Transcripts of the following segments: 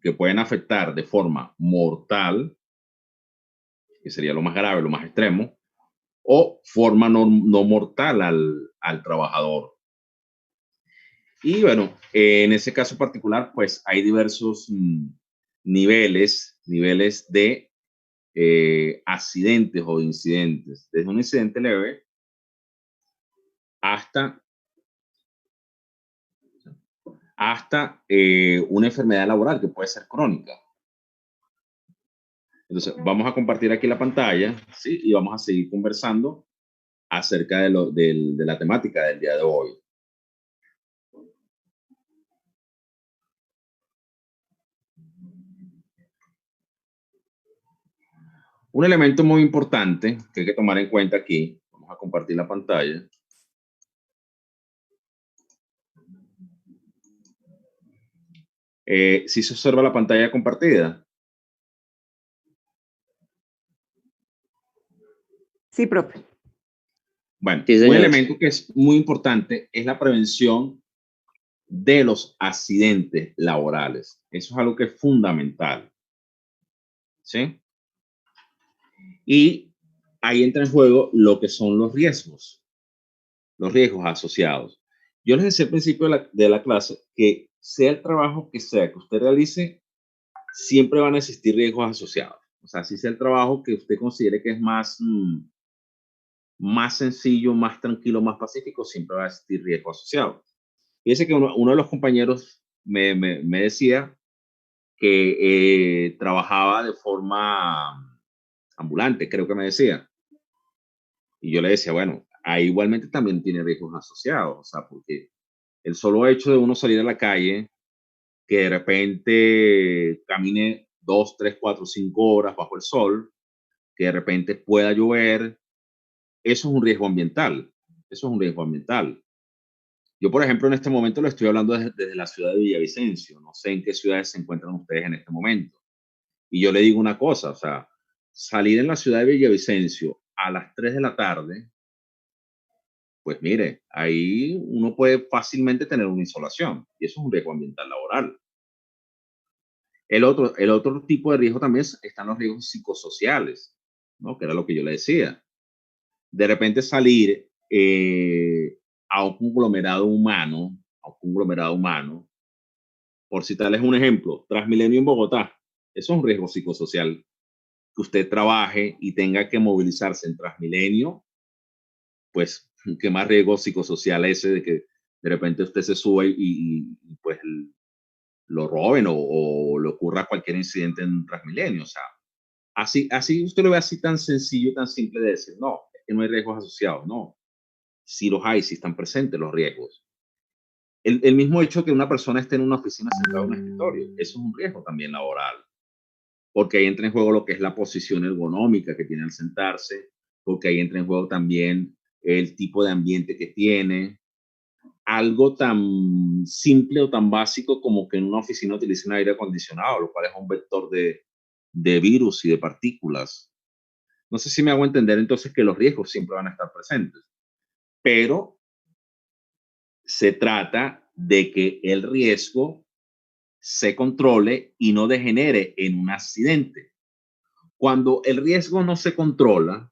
que pueden afectar de forma mortal, que sería lo más grave, lo más extremo, o forma no mortal al trabajador. Y bueno, en ese caso particular, pues hay diversos niveles de accidentes o incidentes, desde un incidente leve hasta, una enfermedad laboral que puede ser crónica. Entonces, vamos a compartir aquí la pantalla, ¿sí? Y vamos a seguir conversando acerca de la temática del día de hoy. Un elemento muy importante que hay que tomar en cuenta aquí, vamos a compartir la pantalla. Si se observa la pantalla compartida. Sí, profe. Bueno, Sí, un señor. elemento que es muy importante es la prevención de los accidentes laborales. Eso es algo que es fundamental. ¿Sí? Y ahí entra en juego lo que son los riesgos asociados. Yo les decía al principio de la clase que sea el trabajo que sea que usted realice, siempre van a existir riesgos asociados. O sea, si sea el trabajo que usted considere que es más sencillo, más tranquilo, más pacífico, siempre va a existir riesgo asociado. Fíjese que uno de los compañeros me decía que trabajaba de forma ambulante, creo que me decía. Y yo le decía, bueno, ahí igualmente también tiene riesgos asociados, o sea, porque el solo hecho de uno salir a la calle, que de repente camine 2, 3, 4, 5 horas bajo el sol, que de repente pueda llover, eso es un riesgo ambiental. Eso es un riesgo ambiental. Yo, por ejemplo, en este momento lo estoy hablando desde la ciudad de Villavicencio. No sé en qué ciudades se encuentran ustedes en este momento. Y yo le digo una cosa, o sea, salir en la ciudad de Villavicencio a las 3 de la tarde, pues mire, ahí uno puede fácilmente tener una insolación y eso es un riesgo ambiental laboral. El otro tipo de riesgo también están los riesgos psicosociales, ¿no? Que era lo que yo le decía. De repente salir a un conglomerado humano, por citarles un ejemplo, Transmilenio en Bogotá, eso es un riesgo psicosocial, que usted trabaje y tenga que movilizarse en Transmilenio, pues qué más riesgo psicosocial ese de que de repente usted se sube pues lo roben o le ocurra cualquier incidente en Transmilenio. O sea, así usted lo ve así tan sencillo, tan simple de decir, no, es que no hay riesgos asociados, no. Sí los hay, sí están presentes los riesgos. El mismo hecho que una persona esté en una oficina sentada en un escritorio, eso es un riesgo también laboral, porque ahí entra en juego lo que es la posición ergonómica que tiene al sentarse, porque ahí entra en juego también el tipo de ambiente que tiene, algo tan simple o tan básico como que en una oficina utilicen aire acondicionado, lo cual es un vector de virus y de partículas. No sé si me hago entender entonces que los riesgos siempre van a estar presentes, pero se trata de que el riesgo se controle y no degenere en un accidente. Cuando el riesgo no se controla,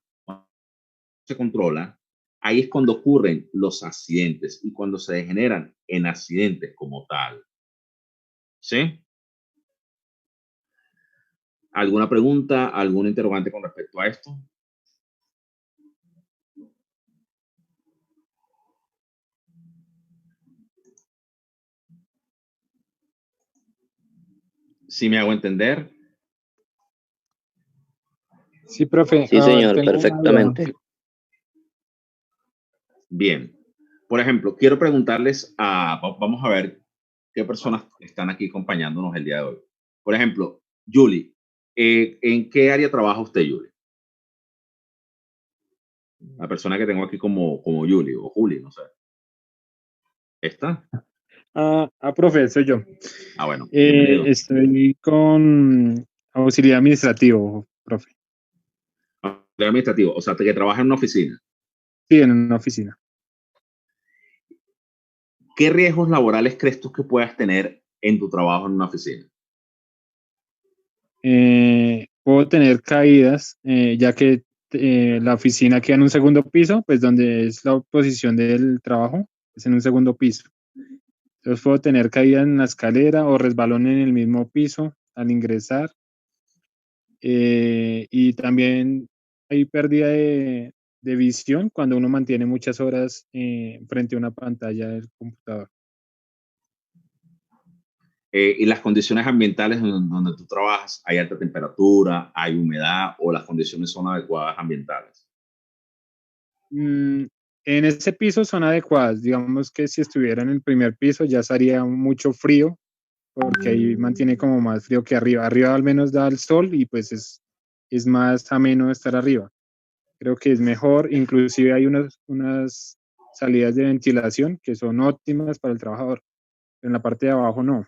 ahí es cuando ocurren los accidentes y cuando se degeneran en accidentes como tal. ¿Sí? ¿Alguna pregunta, algún interrogante con respecto a esto? ¿Sí me hago entender? Sí, profe. Sí, señor, Tengo una duda. perfectamente. Bien. Por ejemplo, quiero preguntarles vamos a ver qué personas están aquí acompañándonos el día de hoy. Por ejemplo, Julie, ¿en qué área trabaja usted, Julie? La persona que tengo aquí como Julie o Julie, no sé. ¿Está? Profe, soy yo. Bueno, bienvenido. Estoy con auxiliar administrativo, profe. Administrativo, o sea, que trabaja en una oficina. Sí, en una oficina. ¿Qué riesgos laborales crees tú que puedas tener en tu trabajo en una oficina? puedo tener caídas, ya que la oficina queda en un segundo piso, pues donde es la posición del trabajo, es en un segundo piso. Entonces puedo tener caída en la escalera o resbalón en el mismo piso al ingresar. Y también hay pérdida de visión cuando uno mantiene muchas horas frente a una pantalla del computador. Y las condiciones ambientales donde tú trabajas, ¿hay alta temperatura, hay humedad o las condiciones son adecuadas ambientales? En ese piso son adecuadas. Digamos que si estuviera en el primer piso ya estaría mucho frío, porque ahí mantiene como más frío que arriba. Arriba al menos da el sol y pues es más ameno estar arriba. Creo que es mejor, inclusive hay unas salidas de ventilación que son óptimas para el trabajador. En la parte de abajo no.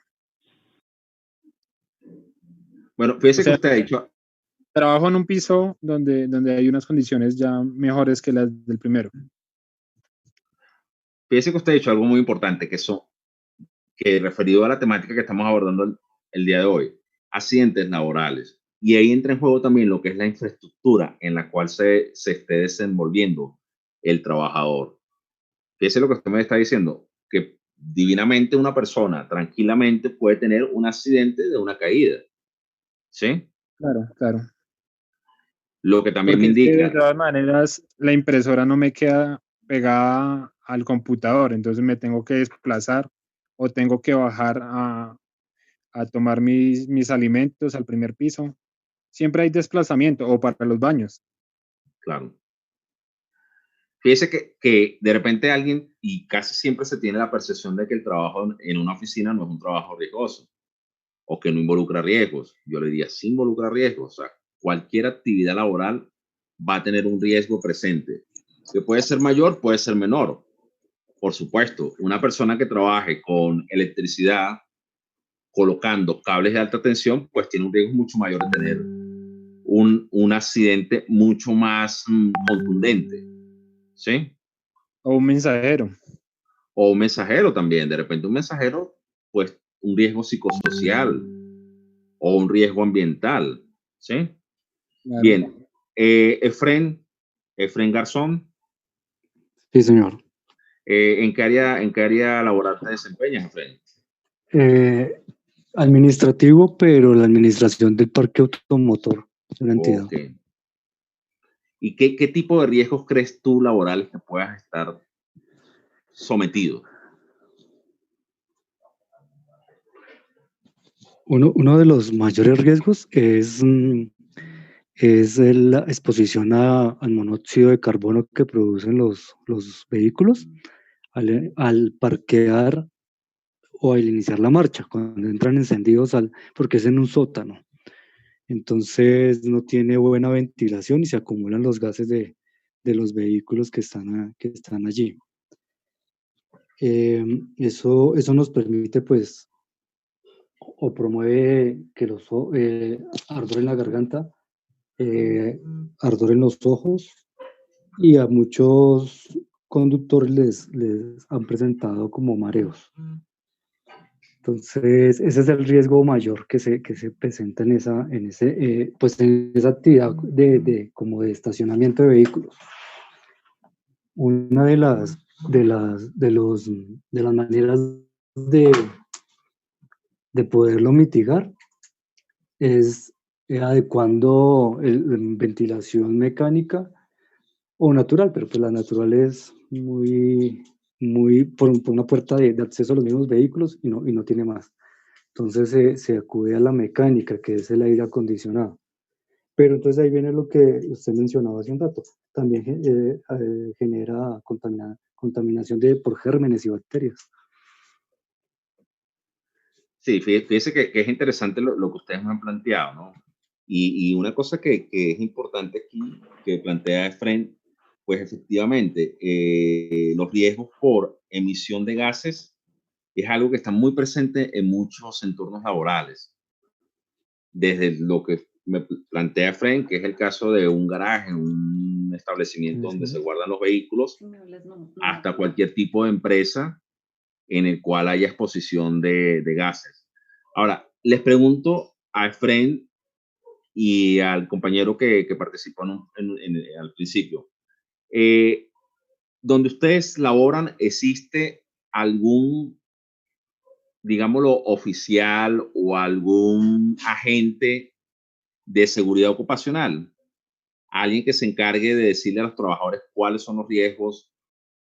Bueno, O fíjese que sea, usted ha dicho, trabajo en un piso donde hay unas condiciones ya mejores que las del primero. fíjese que usted ha dicho algo muy importante, que referido a la temática que estamos abordando el día de hoy, accidentes laborales. Y ahí entra en juego también lo que es la infraestructura en la cual se esté desenvolviendo el trabajador. Fíjese lo que usted me está diciendo, que divinamente una persona tranquilamente puede tener un accidente de una caída, ¿sí? Claro, claro. Lo que también me Porque es que de indica, todas maneras la impresora no me queda pegada al computador, entonces me tengo que desplazar o tengo que bajar a tomar mis alimentos al primer piso. Siempre hay desplazamiento o para los baños. claro, fíjese que de repente alguien, y casi siempre se tiene la percepción de que el trabajo en una oficina no es un trabajo riesgoso o que no involucra riesgos. Yo le diría, sí involucra riesgos. O sea, cualquier actividad laboral va a tener un riesgo presente, que puede ser mayor, puede ser menor. Por supuesto, una persona que trabaje con electricidad colocando cables de alta tensión, pues tiene un riesgo mucho mayor de tener un accidente mucho más contundente, ¿sí? O un mensajero. O un mensajero también, de repente un mensajero, pues un riesgo psicosocial o un riesgo ambiental, ¿sí? Claro. Bien, Efren Garzón, Sí, señor. en qué área laboral te desempeñas, Efren? Administrativo, pero la administración del parque automotor de la entidad. Ok. ¿Y qué tipo de riesgos crees tú laborales que puedas estar sometido? Uno de los mayores riesgos es la exposición al monóxido de carbono que producen los vehículos al parquear o al iniciar la marcha, cuando entran encendidos, porque es en un sótano. Entonces no tiene buena ventilación y se acumulan los gases de los vehículos que están allí. Eso nos permite, pues, o promueve que ardor en la garganta, ardor en los ojos, y a muchos conductores les han presentado como mareos. Entonces, ese es el riesgo mayor que se presenta en esa actividad como de estacionamiento de vehículos. Una de las maneras de poderlo mitigar es adecuando ventilación mecánica o natural, pero pues la natural es muy por una puerta de acceso a los mismos vehículos y no tiene más. Entonces se acude a la mecánica, que es el aire acondicionado. Pero entonces ahí viene lo que usted mencionaba hace un rato. También genera contaminación por gérmenes y bacterias. Sí, fíjese que es interesante lo que ustedes me han planteado, ¿no? Y una cosa que es importante aquí, que plantea Efren, pues efectivamente, los riesgos por emisión de gases es algo que está muy presente en muchos entornos laborales. Desde lo que me plantea Efren, que es el caso de un garaje, un establecimiento donde se guardan los vehículos, hasta cualquier tipo de empresa en el cual haya exposición de gases. Ahora, les pregunto a Efren, y al compañero que participó al principio. Donde ustedes laboran, ¿existe algún, digámoslo, oficial o algún agente de seguridad ocupacional? Alguien que se encargue de decirle a los trabajadores cuáles son los riesgos,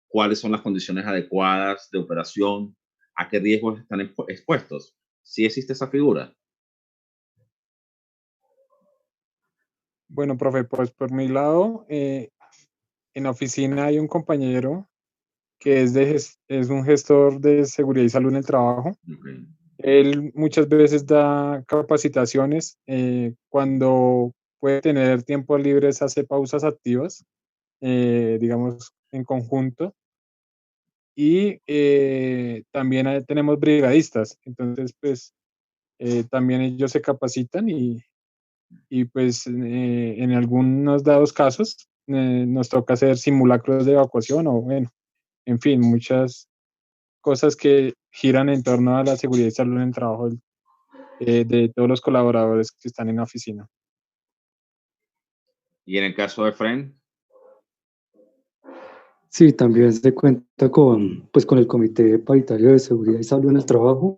cuáles son las condiciones adecuadas de operación, a qué riesgos están expuestos. ¿Sí existe esa figura? Bueno, profe, pues por mi lado, en la oficina hay un compañero que es un gestor de seguridad y salud en el trabajo. Okay. Él muchas veces da capacitaciones. Cuando puede tener tiempos libres, hace pausas activas, digamos, en conjunto. Y también tenemos brigadistas. Entonces, pues, también ellos se capacitan y pues, en algunos dados casos, nos toca hacer simulacros de evacuación o, bueno, en fin, muchas cosas que giran en torno a la seguridad y salud en el trabajo de todos los colaboradores que están en la oficina. Y en el caso de Friend, Sí, también se cuenta con, pues, con el Comité Paritario de Seguridad y Salud en el Trabajo.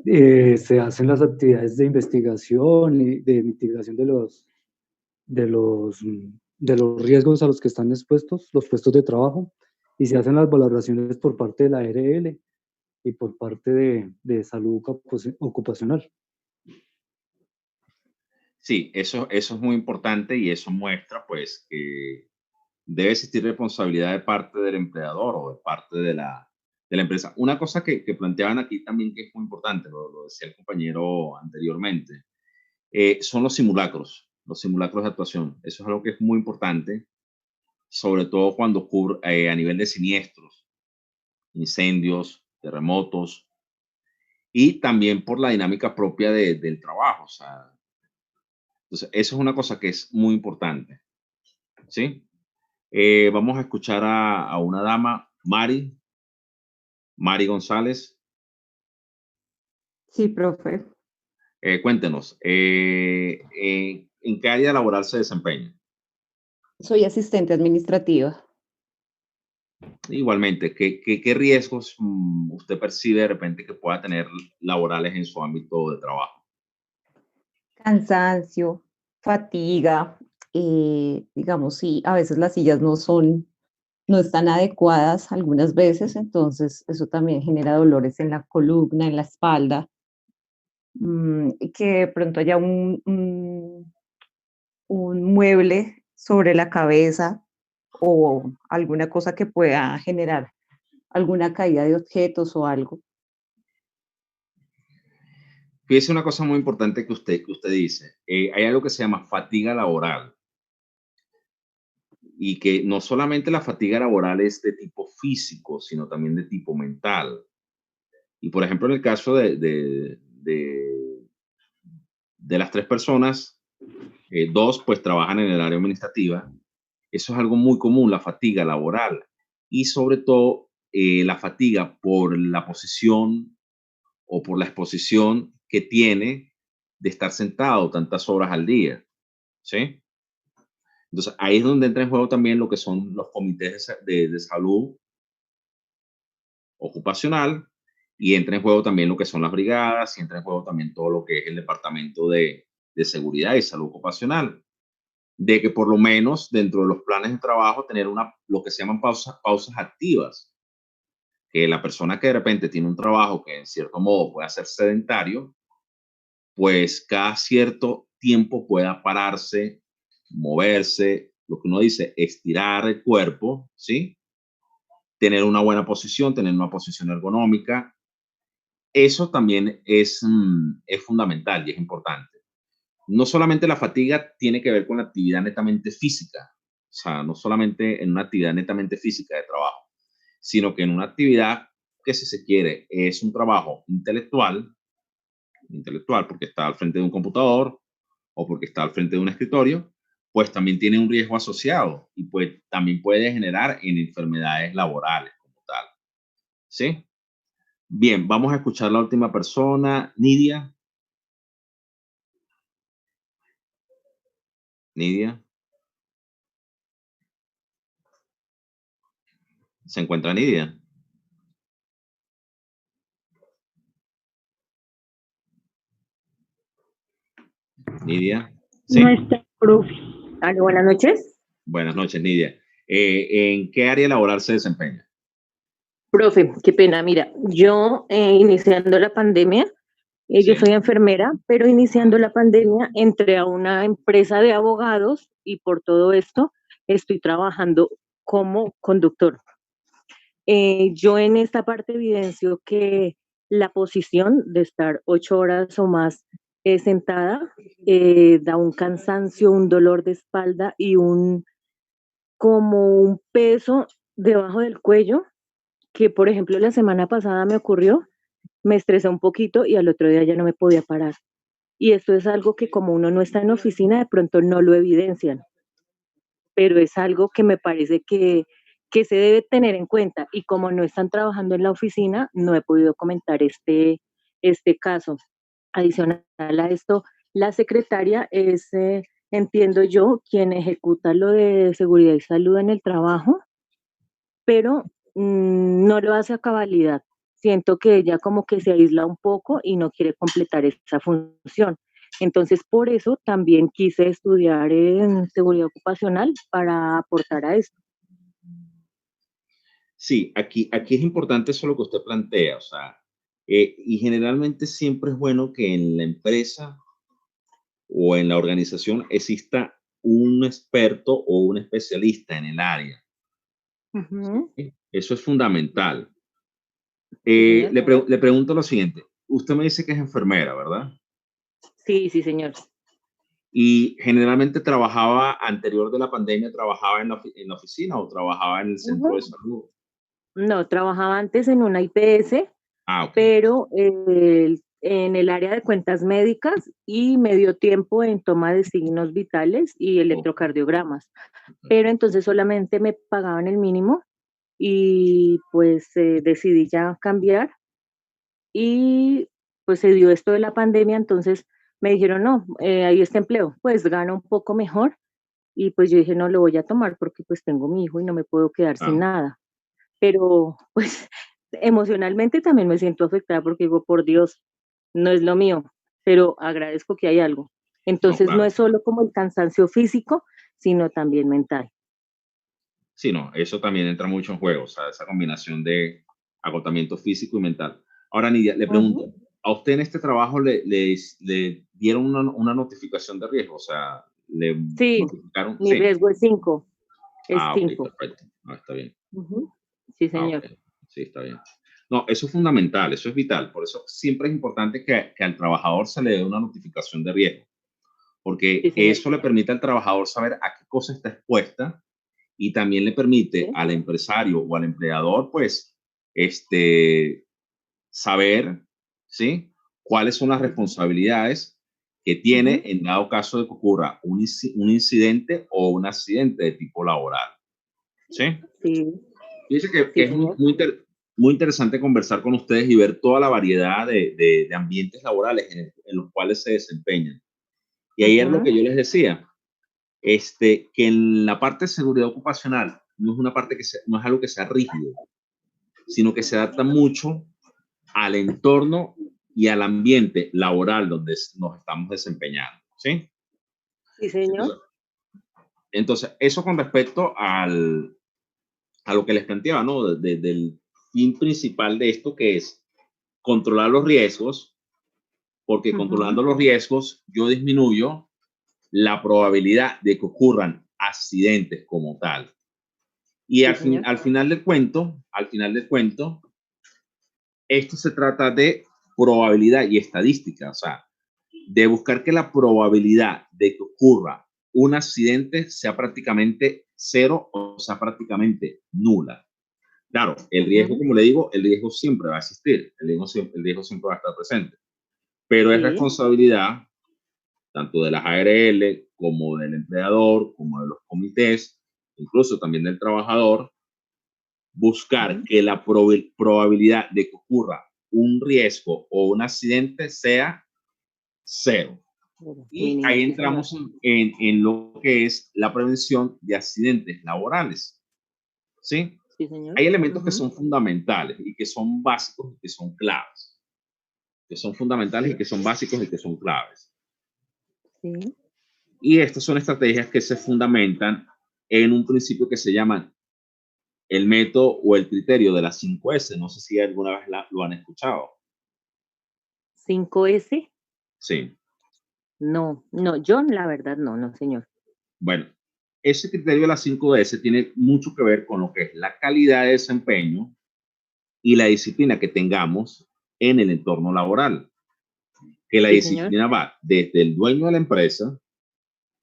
Se hacen las actividades de investigación y de mitigación de los, de los riesgos a los que están expuestos los puestos de trabajo, y se hacen las valoraciones por parte de la ARL y por parte de salud ocupacional. sí, eso es muy importante y eso muestra pues que debe existir responsabilidad de parte del empleador o de parte de la empresa. Una cosa que planteaban aquí también que es muy importante, lo decía el compañero anteriormente, son los simulacros de actuación. Eso es algo que es muy importante, sobre todo cuando ocurre a nivel de siniestros, incendios, terremotos y también por la dinámica propia del trabajo. O sea, entonces, eso es una cosa que es muy importante, ¿sí? Vamos a escuchar a una dama, Mari González. Sí, profe. Cuéntenos, ¿en qué área laboral se desempeña? Soy asistente administrativa. Igualmente, ¿qué riesgos usted percibe de repente que pueda tener laborales en su ámbito de trabajo? Cansancio, fatiga, digamos, sí, a veces las sillas no están adecuadas algunas veces, entonces eso también genera dolores en la columna, en la espalda, y que de pronto haya un mueble sobre la cabeza o alguna cosa que pueda generar alguna caída de objetos o algo. Fíjese una cosa muy importante que usted dice. Hay algo que se llama fatiga laboral y que no solamente la fatiga laboral es de tipo físico, sino también de tipo mental. Y por ejemplo, en el caso de las tres personas, dos pues trabajan en el área administrativa. Eso es algo muy común, la fatiga laboral y sobre todo la fatiga por la posición o por la exposición que tiene de estar sentado tantas horas al día, ¿sí? Entonces, ahí es donde entra en juego también lo que son los comités de salud ocupacional y entra en juego también lo que son las brigadas y entra en juego también todo lo que es el departamento de seguridad y salud ocupacional. De que por lo menos dentro de los planes de trabajo tener lo que se llaman pausas activas, que la persona que de repente tiene un trabajo que en cierto modo puede ser sedentario, pues cada cierto tiempo pueda pararse, moverse, lo que uno dice, estirar el cuerpo, ¿sí? Tener una buena posición, tener una posición ergonómica. Eso también es fundamental y es importante. No solamente la fatiga tiene que ver con la actividad netamente física, o sea, no solamente en una actividad netamente física de trabajo, sino que en una actividad que si se quiere es un trabajo intelectual porque está al frente de un computador o porque está al frente de un escritorio, pues también tiene un riesgo asociado y pues también puede generar en enfermedades laborales como tal. ¿Sí? Bien, vamos a escuchar la última persona, Nidia. Nidia. ¿Se encuentra Nidia? Nidia. ¿Sí? No está, profe. Aló, buenas noches. Buenas noches, Nidia. ¿En qué área laboral se desempeña? Profe, qué pena. Mira, yo iniciando la pandemia, yo Sí. soy enfermera, pero iniciando la pandemia entré a una empresa de abogados y por todo esto estoy trabajando como conductor. Yo en esta parte evidencio que la posición de estar 8 horas o más sentada da un cansancio, un dolor de espalda y como un peso debajo del cuello, que por ejemplo la semana pasada me ocurrió, me estresé un poquito y al otro día ya no me podía parar. Y esto es algo que como uno no está en oficina, de pronto no lo evidencian, pero es algo que me parece que se debe tener en cuenta. Y como no están trabajando en la oficina, no he podido comentar este caso. Adicional a esto, la secretaria es, entiendo yo, quien ejecuta lo de seguridad y salud en el trabajo, pero no lo hace a cabalidad. Siento que ella como que se aísla un poco y no quiere completar esa función. Entonces, por eso también quise estudiar en seguridad ocupacional para aportar a esto. Sí, aquí es importante eso lo que usted plantea, o sea, y generalmente siempre es bueno que en la empresa o en la organización exista un experto o un especialista en el área. Ujú. ¿Sí? Eso es fundamental. Sí, señor. Le pregunto lo siguiente. Usted me dice que es enfermera, ¿verdad? Sí, sí, señor. Y generalmente trabajaba, anterior de la pandemia, trabajaba en la oficina o trabajaba en el centro Ujú. de salud. No, trabajaba antes en una IPS, Ah, ok. pero en el área de cuentas médicas y medio tiempo en toma de signos vitales y Ok, electrocardiogramas. ok. Pero entonces solamente me pagaban el mínimo y pues decidí ya cambiar y pues se dio esto de la pandemia, entonces me dijeron, no, ahí está empleo, pues gana un poco mejor y pues yo dije, no, lo voy a tomar porque pues tengo mi hijo y no me puedo quedar sin Ah, nada. Pero pues emocionalmente también me siento afectada porque digo, por Dios, no es lo mío, pero agradezco que hay algo. no, Entonces no claro, es claro. solo como el cansancio físico, sino también mental. Sí, no, eso también entra mucho en juego, o sea, esa combinación de agotamiento físico y mental. Ahora, Nidia, le Ujú. pregunto, ¿a usted en este trabajo le dieron una notificación de riesgo? O sea, ¿le Sí, notificaron? mi Sí. riesgo es 5, es Ah, ok, 5. perfecto. Ah, está bien. Sí, Ah, ok. señor. Sí, está bien. No, eso es fundamental, eso es vital. Por eso siempre es importante que al trabajador se le dé una notificación de riesgo, Sí, porque señor. eso le permite al trabajador saber a qué cosa está expuesta y también le permite Sí. al empresario o al empleador, pues, este, saber, ¿sí? Cuáles son las Ujú, responsabilidades que tiene ujú. en dado caso de que ocurra un incidente o un accidente de tipo laboral, ¿sí? Sí, Fíjense que sí, es señor. muy interesante conversar con ustedes y ver toda la variedad de ambientes laborales en los cuales se desempeñan. Y ayer lo que Ujú, yo les decía, que en la parte de seguridad ocupacional no es una parte no es algo que sea rígido, sino que se adapta mucho al entorno y al ambiente laboral donde nos estamos desempeñando, ¿sí? sí, señor. Entonces, eso con respecto a lo que les planteaba, ¿no? Del fin principal de esto, que es controlar los riesgos, porque Ujú, controlando los riesgos yo disminuyo la probabilidad de que ocurran accidentes como tal. Y sí, señor. al final del cuento, esto se trata de probabilidad y estadística, o sea, de buscar que la probabilidad de que ocurra un accidente sea prácticamente cero o sea prácticamente nula. Claro, el riesgo, Ujú, como le digo, el riesgo siempre va a existir, el riesgo siempre va a estar presente, pero es sí. responsabilidad tanto de las ARL como del empleador, como de los comités, incluso también del trabajador, buscar Ujú, que la probabilidad de que ocurra un riesgo o un accidente sea cero. Y ahí entramos en lo que es la prevención de accidentes laborales. ¿Sí? Sí, señor. Hay elementos que son fundamentales y que son básicos y que son claves. Que son fundamentales y que son básicos y que son claves. Sí. Y estas son estrategias que se fundamentan en un principio que se llama el método o el criterio de las 5S. No sé si alguna vez lo han escuchado. 5S. Sí. No, yo la verdad no, señor. Bueno, ese criterio de las 5S tiene mucho que ver con lo que es la calidad de desempeño y la disciplina que tengamos en el entorno laboral. Que la Sí, disciplina va desde el dueño de la empresa,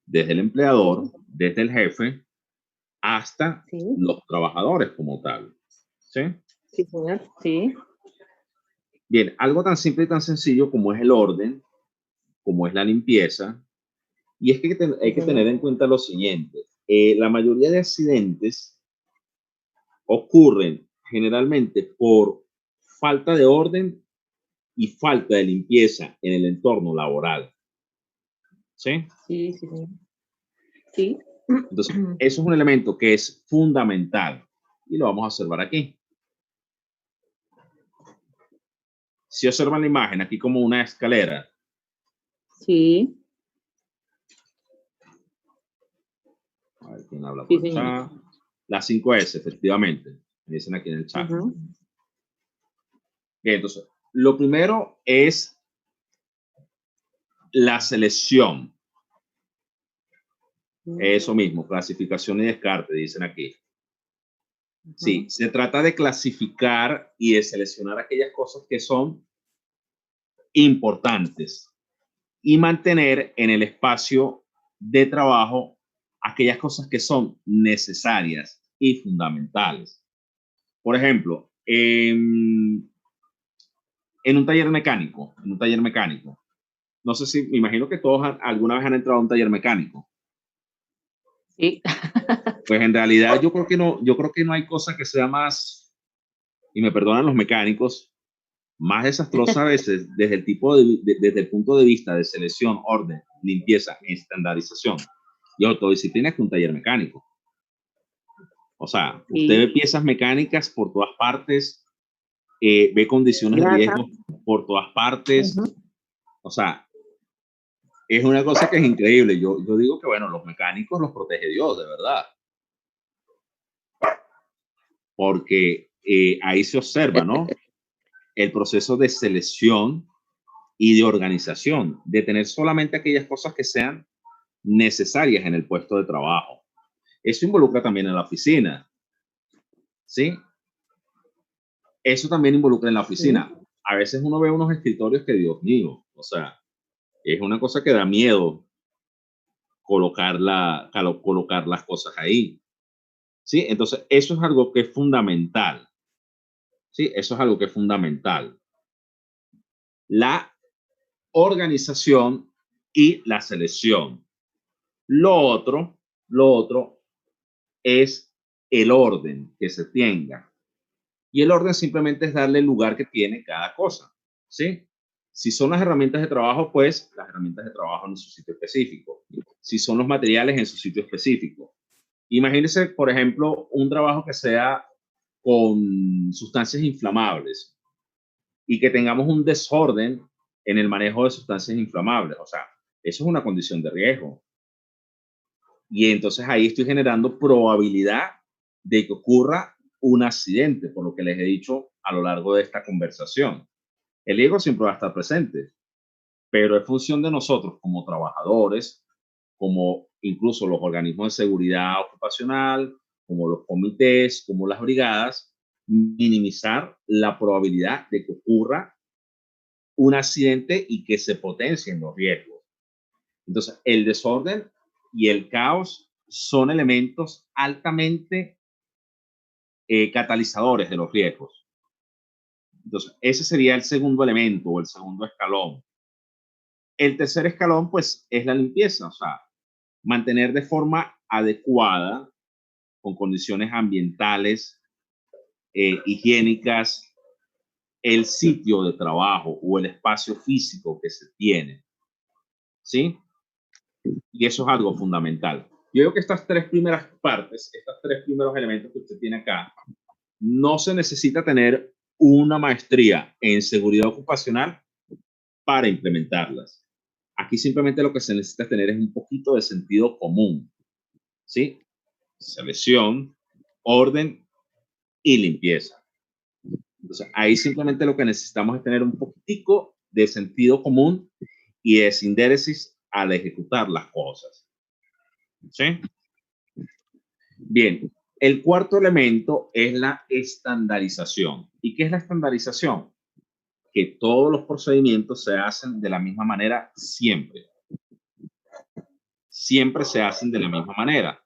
desde el empleador, desde el jefe, hasta sí, los trabajadores como tal. ¿Sí? sí, señor. Sí. Bien, algo tan simple y tan sencillo como es el orden, como es la limpieza, y es que hay que tener en cuenta lo siguiente. La mayoría de accidentes ocurren generalmente por falta de orden y falta de limpieza en el entorno laboral. ¿Sí? Sí, sí, señor. Sí. Entonces, eso es un elemento que es fundamental y lo vamos a observar aquí. Si observan la imagen aquí como una escalera, Sí. a ver quién habla Sí, por señor. chat. Las 5S, efectivamente, me dicen aquí en el chat. Bien, entonces, lo primero es la selección. Eso mismo, clasificación y descarte, dicen aquí. Sí, se trata de clasificar y de seleccionar aquellas cosas que son importantes y mantener en el espacio de trabajo aquellas cosas que son necesarias y fundamentales. Por ejemplo, en un taller mecánico, no sé si, me imagino que todos alguna vez han entrado a un taller mecánico. Sí. Pues en realidad yo creo que no hay cosa que sea más, y me perdonan los mecánicos, más desastrosa a veces desde el punto de vista de selección, orden, limpieza, estandarización y autodisciplina que un taller mecánico. O sea, usted ve piezas mecánicas por todas partes, ve condiciones de riesgo por todas partes. O sea, es una cosa que es increíble. Yo digo que, bueno, los mecánicos los protege Dios, de verdad. Porque ahí se observa, ¿no? El proceso de selección y de organización, de tener solamente aquellas cosas que sean necesarias en el puesto de trabajo. Eso involucra también en la oficina, ¿sí? Eso también involucra en la oficina. A veces uno ve unos escritorios que, Dios mío, o sea, es una cosa que da miedo colocar las cosas ahí, ¿sí? Entonces, eso es algo que es fundamental, ¿sí? Eso es algo que es fundamental. La organización y la selección. Lo otro es el orden que se tenga. Y el orden simplemente es darle el lugar que tiene cada cosa, ¿sí? Si son las herramientas de trabajo, pues las herramientas de trabajo en su sitio específico. Si son los materiales en su sitio específico. Imagínense, por ejemplo, un trabajo que sea con sustancias inflamables y que tengamos un desorden en el manejo de sustancias inflamables. O sea, eso es una condición de riesgo. Y entonces ahí estoy generando probabilidad de que ocurra un accidente, por lo que les he dicho a lo largo de esta conversación. El riesgo siempre va a estar presente, pero es función de nosotros como trabajadores, como incluso los organismos de seguridad ocupacional, como los comités, como las brigadas, minimizar la probabilidad de que ocurra un accidente y que se potencien los riesgos. Entonces, el desorden y el caos son elementos altamente catalizadores de los riesgos. Entonces, ese sería el segundo elemento o el segundo escalón. El tercer escalón, pues, es la limpieza, o sea, mantener de forma adecuada, con condiciones ambientales, higiénicas, el sitio de trabajo o el espacio físico que se tiene. ¿sí? Y eso es algo fundamental. Yo creo que estas tres primeras partes, estos tres primeros elementos que usted tiene acá, no se necesita tener una maestría en seguridad ocupacional para implementarlas. Aquí simplemente lo que se necesita tener es un poquito de sentido común, ¿sí? Selección, orden y limpieza. Entonces, ahí simplemente lo que necesitamos es tener un poquitico de sentido común y de sindéresis al ejecutar las cosas. ¿Sí? Bien, el cuarto elemento es la estandarización. ¿Y qué es la estandarización? Que todos los procedimientos se hacen de la misma manera siempre. Siempre se hacen de la misma manera.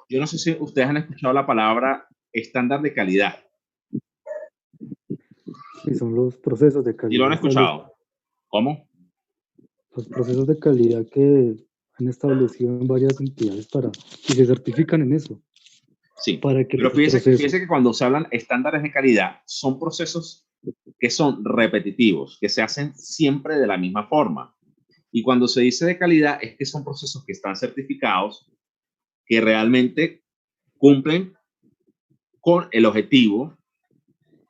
Yo no sé si ustedes han escuchado la palabra estándar de calidad. Sí, son los procesos de calidad. ¿Y lo han escuchado? ¿Cómo? Los procesos de calidad que han establecido en varias entidades y se certifican en eso. Sí, para que pero fíjese que cuando se hablan estándares de calidad, son procesos que son repetitivos, que se hacen siempre de la misma forma. Y cuando se dice de calidad, es que son procesos que están certificados, que realmente cumplen con el objetivo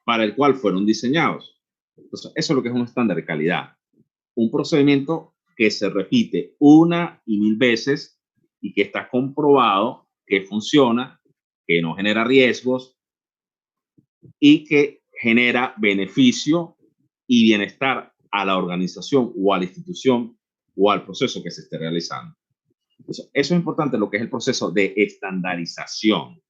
para el cual fueron diseñados. Entonces, eso es lo que es un estándar de calidad. Un procedimiento que se repite una y mil veces y que está comprobado que funciona, que no genera riesgos y que genera beneficio y bienestar a la organización o a la institución o al proceso que se esté realizando. Eso es importante, lo que es el proceso de estandarización.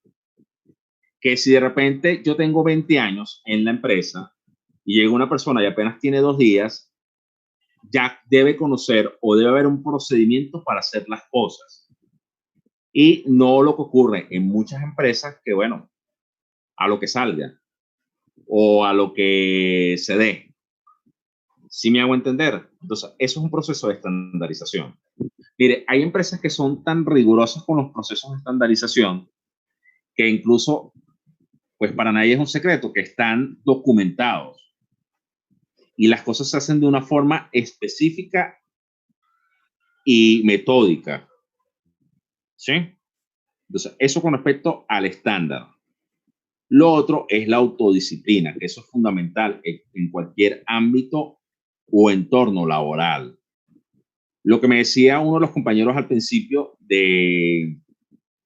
Que si de repente yo tengo 20 años en la empresa y llega una persona y apenas tiene 2 días, ya debe conocer o debe haber un procedimiento para hacer las cosas. Y no lo que ocurre en muchas empresas que, bueno, a lo que salga o a lo que se dé. ¿Sí me hago entender? Entonces, eso es un proceso de estandarización. Mire, hay empresas que son tan rigurosas con los procesos de estandarización que incluso, pues para nadie es un secreto, que están documentados y las cosas se hacen de una forma específica y metódica. ¿Sí? Entonces, eso con respecto al estándar. Lo otro es la autodisciplina, que eso es fundamental en cualquier ámbito o entorno laboral. Lo que me decía uno de los compañeros al principio de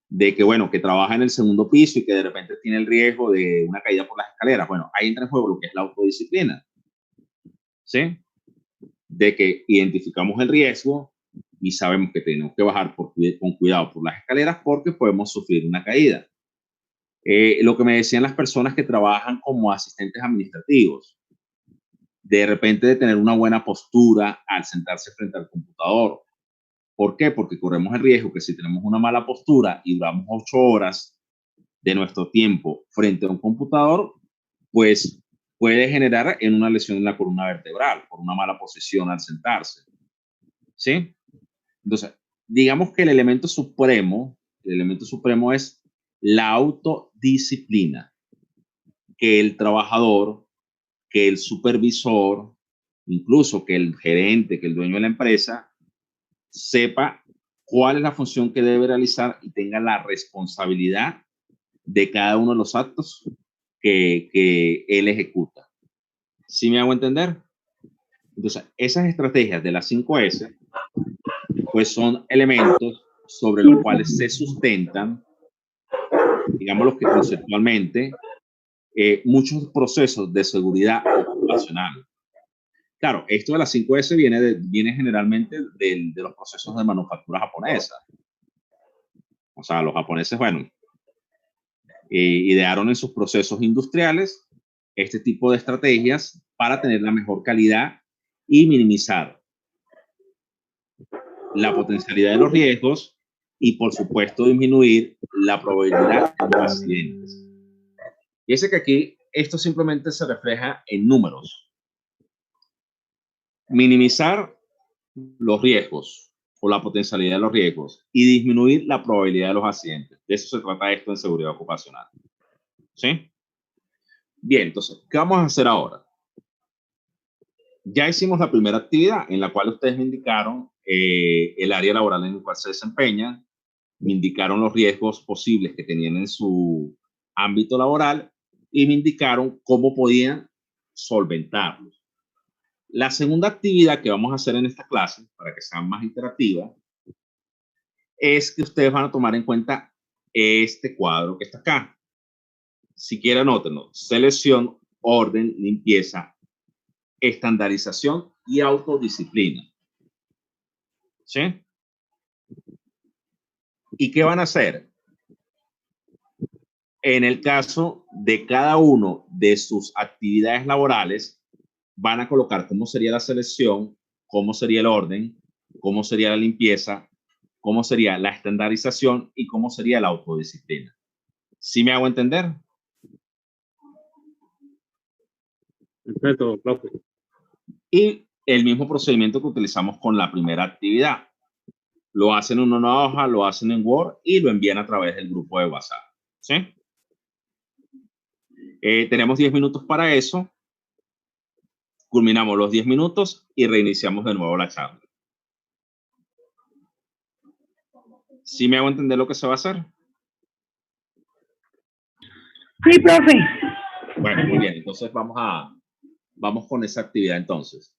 que, bueno, que trabaja en el segundo piso y que de repente tiene el riesgo de una caída por las escaleras. Bueno, ahí entra en juego lo que es la autodisciplina. ¿Sí? De que identificamos el riesgo y sabemos que tenemos que bajar con cuidado por las escaleras porque podemos sufrir una caída. Lo que me decían las personas que trabajan como asistentes administrativos, de repente de tener una buena postura al sentarse frente al computador. ¿Por qué? Porque corremos el riesgo que si tenemos una mala postura y duramos 8 horas de nuestro tiempo frente a un computador, pues puede generar en una lesión en la columna vertebral por una mala posición al sentarse. ¿Sí? Entonces, digamos que el elemento supremo es la autodisciplina, que el trabajador, que el supervisor, incluso que el gerente, que el dueño de la empresa, sepa cuál es la función que debe realizar y tenga la responsabilidad de cada uno de los actos que él ejecuta. ¿Sí me hago entender? Entonces, esas estrategias de las 5S, pues son elementos sobre los cuales se sustentan, digamos que conceptualmente, muchos procesos de seguridad ocupacional. Claro, esto de las 5S viene generalmente de los procesos de manufactura japonesa. O sea, los japoneses, bueno, idearon en sus procesos industriales este tipo de estrategias para tener la mejor calidad y minimizar la potencialidad de los riesgos y, por supuesto, disminuir la probabilidad de los accidentes. Y es que aquí esto simplemente se refleja en números. Minimizar los riesgos o la potencialidad de los riesgos y disminuir la probabilidad de los accidentes. De eso se trata esto en seguridad ocupacional. ¿Sí? Bien, entonces, ¿qué vamos a hacer ahora? Ya hicimos la primera actividad en la cual ustedes me indicaron el área laboral en la cual se desempeñan, me indicaron los riesgos posibles que tenían en su ámbito laboral y me indicaron cómo podían solventarlos. La segunda actividad que vamos a hacer en esta clase, para que sea más interactiva, es que ustedes van a tomar en cuenta este cuadro que está acá. Si quieren, anótenlo. Selección, orden, limpieza, estandarización y autodisciplina. ¿Sí? ¿Y qué van a hacer? En el caso de cada uno de sus actividades laborales, van a colocar cómo sería la selección, cómo sería el orden, cómo sería la limpieza, cómo sería la estandarización y cómo sería la autodisciplina. ¿Sí me hago entender? Perfecto, profe. Y el mismo procedimiento que utilizamos con la primera actividad. Lo hacen en una hoja, lo hacen en Word y lo envían a través del grupo de WhatsApp. ¿Sí? Tenemos 10 minutos para eso. Culminamos los 10 minutos y reiniciamos de nuevo la charla. ¿Sí me hago entender lo que se va a hacer? Sí, profe. Bueno, muy bien. Entonces vamos con esa actividad entonces.